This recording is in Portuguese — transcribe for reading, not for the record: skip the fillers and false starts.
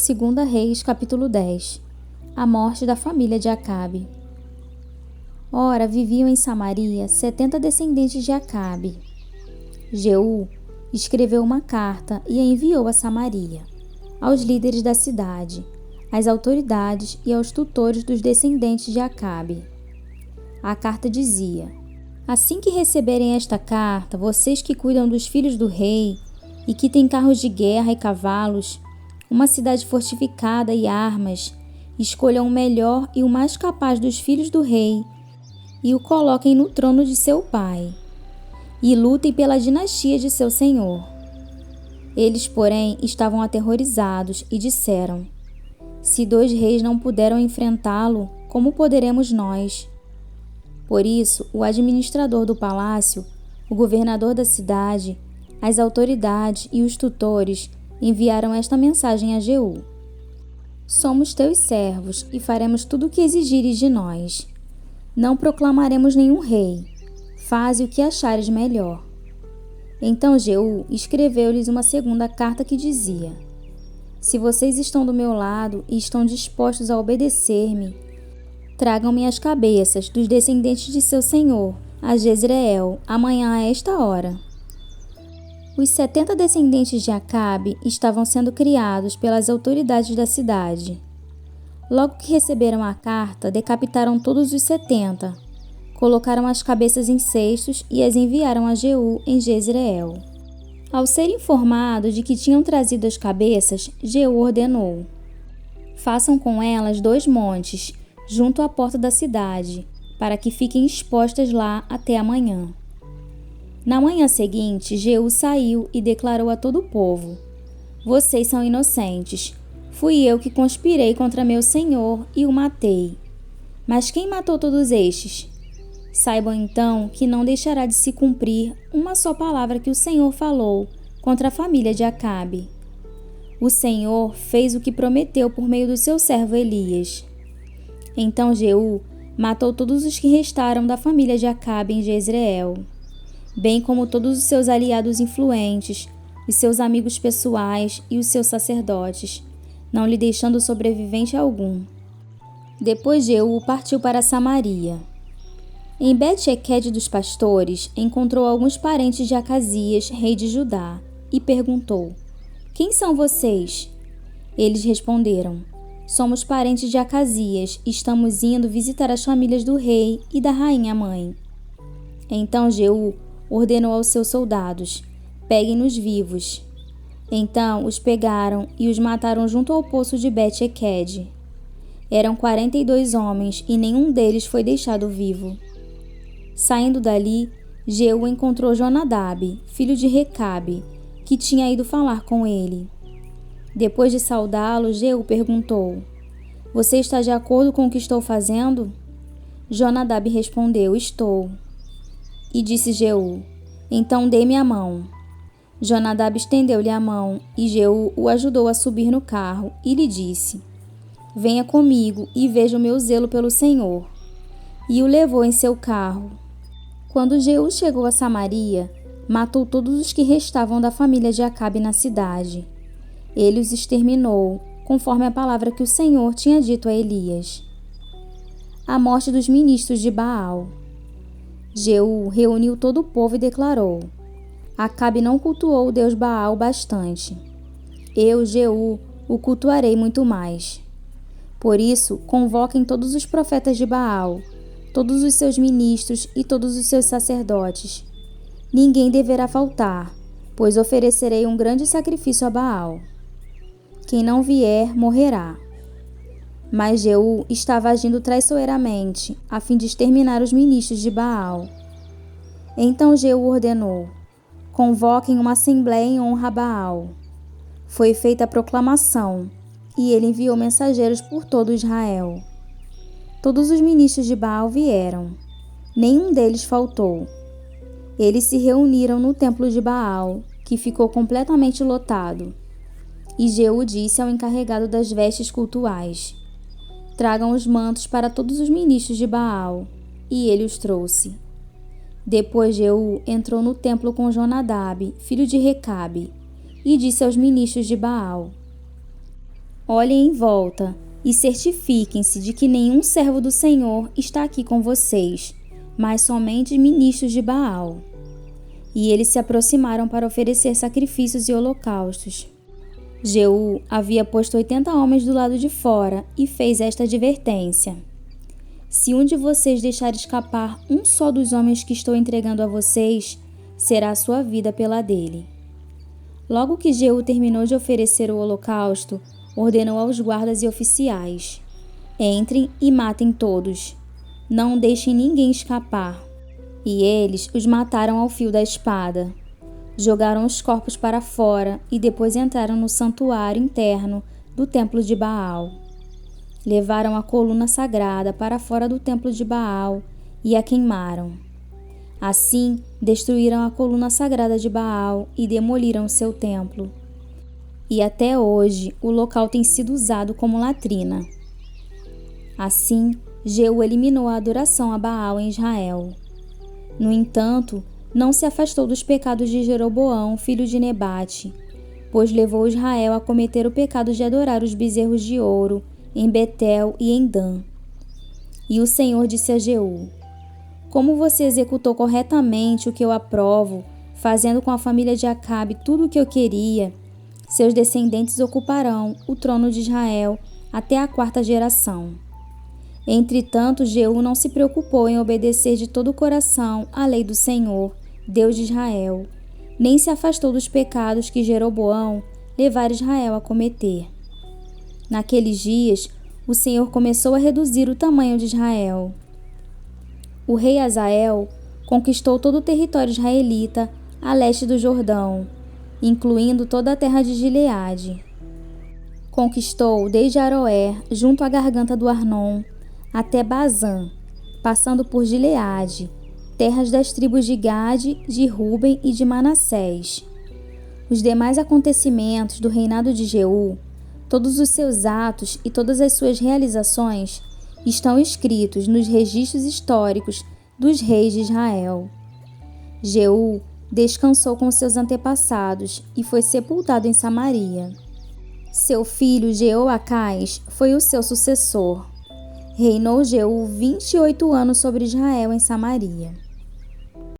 2 Reis, capítulo 10. A morte da família de Acabe. Ora, viviam em Samaria 70 descendentes de Acabe. Jeú escreveu uma carta e a enviou a Samaria, aos líderes da cidade, às autoridades e aos tutores dos descendentes de Acabe. A carta dizia: assim que receberem esta carta, vocês que cuidam dos filhos do rei e que têm carros de guerra e cavalos, uma cidade fortificada e armas, escolham o melhor e o mais capaz dos filhos do rei e o coloquem no trono de seu pai, e lutem pela dinastia de seu senhor. Eles, porém, estavam aterrorizados e disseram: se 2 reis não puderam enfrentá-lo, como poderemos nós? Por isso, o administrador do palácio, o governador da cidade, as autoridades e os tutores enviaram esta mensagem a Jeú: somos teus servos e faremos tudo o que exigires de nós. Não proclamaremos nenhum rei. Faze o que achares melhor. Então Jeú escreveu-lhes uma segunda carta que dizia: se vocês estão do meu lado e estão dispostos a obedecer-me, tragam-me as cabeças dos descendentes de seu senhor a Jezreel amanhã a esta hora. Os 70 descendentes de Acabe estavam sendo criados pelas autoridades da cidade. Logo que receberam a carta, decapitaram todos os 70, colocaram as cabeças em cestos e as enviaram a Jeú em Jezreel. Ao ser informado de que tinham trazido as cabeças, Jeú ordenou: façam com elas 2 montes, junto à porta da cidade, para que fiquem expostas lá até amanhã. Na manhã seguinte, Jeú saiu e declarou a todo o povo: vocês são inocentes. Fui eu que conspirei contra meu senhor e o matei. Mas quem matou todos estes? Saibam então que não deixará de se cumprir uma só palavra que o Senhor falou contra a família de Acabe. O Senhor fez o que prometeu por meio do seu servo Elias. Então Jeú matou todos os que restaram da família de Acabe em Jezreel, bem como todos os seus aliados influentes, os seus amigos pessoais e os seus sacerdotes, não lhe deixando sobrevivente algum. Depois Jeú partiu para Samaria. Em Bet-Equed dos pastores, encontrou alguns parentes de Acasias, rei de Judá, e perguntou: quem são vocês? Eles responderam: somos parentes de Acasias e estamos indo visitar as famílias do rei e da rainha mãe. Então Jeú ordenou aos seus soldados: peguem-nos vivos. Então os pegaram e os mataram junto ao poço de Bet-Equed. Eram 42 homens e nenhum deles foi deixado vivo. Saindo dali, Jeú encontrou Jonadab, filho de Recabe, que tinha ido falar com ele. Depois de saudá-lo, Jeú perguntou: você está de acordo com o que estou fazendo? Jonadab respondeu: estou. E disse Jeú: então dê-me a mão. Jonadab estendeu-lhe a mão e Jeú o ajudou a subir no carro e lhe disse: venha comigo e veja o meu zelo pelo Senhor. E o levou em seu carro. Quando Jeú chegou a Samaria, matou todos os que restavam da família de Acabe na cidade. Ele os exterminou, conforme a palavra que o Senhor tinha dito a Elias. A morte dos ministros de Baal. Jeú reuniu todo o povo e declarou: Acabe não cultuou o deus Baal bastante. Eu, Jeú, o cultuarei muito mais. Por isso, convoquem todos os profetas de Baal, todos os seus ministros e todos os seus sacerdotes. Ninguém deverá faltar, pois oferecerei um grande sacrifício a Baal. Quem não vier, morrerá. Mas Jeú estava agindo traiçoeiramente, a fim de exterminar os ministros de Baal. Então Jeú ordenou: convoquem uma assembleia em honra a Baal. Foi feita a proclamação, e ele enviou mensageiros por todo Israel. Todos os ministros de Baal vieram. Nenhum deles faltou. Eles se reuniram no templo de Baal, que ficou completamente lotado. E Jeú disse ao encarregado das vestes cultuais: tragam os mantos para todos os ministros de Baal. E ele os trouxe. Depois Jeú entrou no templo com Jonadab, filho de Recabe, e disse aos ministros de Baal: Olhem em volta e certifiquem-se de que nenhum servo do Senhor está aqui com vocês, mas somente ministros de Baal. E eles se aproximaram para oferecer sacrifícios e holocaustos. Jeú havia posto 80 homens do lado de fora e fez esta advertência: se um de vocês deixar escapar um só dos homens que estou entregando a vocês, será a sua vida pela dele. Logo que Jeú terminou de oferecer o holocausto, ordenou aos guardas e oficiais: entrem e matem todos. Não deixem ninguém escapar. E eles os mataram ao fio da espada. Jogaram os corpos para fora e depois entraram no santuário interno do templo de Baal. Levaram a coluna sagrada para fora do templo de Baal e a queimaram. Assim, destruíram a coluna sagrada de Baal e demoliram seu templo. E até hoje, o local tem sido usado como latrina. Assim, Jeú eliminou a adoração a Baal em Israel. No entanto, não se afastou dos pecados de Jeroboão, filho de Nebate, pois levou Israel a cometer o pecado de adorar os bezerros de ouro em Betel e em Dan. E o Senhor disse a Jeú: como você executou corretamente o que eu aprovo, fazendo com a família de Acabe tudo o que eu queria, seus descendentes ocuparão o trono de Israel até a 4ª geração. Entretanto, Jeú não se preocupou em obedecer de todo o coração à lei do Senhor, Deus de Israel, nem se afastou dos pecados que Jeroboão levara Israel a cometer. Naqueles dias, o Senhor começou a reduzir o tamanho de Israel. O rei Hazael conquistou todo o território israelita a leste do Jordão, incluindo toda a terra de Gileade. Conquistou desde Aroer, junto à garganta do Arnon, até Bazã, passando por Gileade, terras das tribos de Gade, de Ruben e de Manassés. Os demais acontecimentos do reinado de Jeú, todos os seus atos e todas as suas realizações estão escritos nos registros históricos dos reis de Israel. Jeú descansou com seus antepassados e foi sepultado em Samaria. Seu filho Jeoacás foi o seu sucessor. Reinou Jeú 28 anos sobre Israel em Samaria.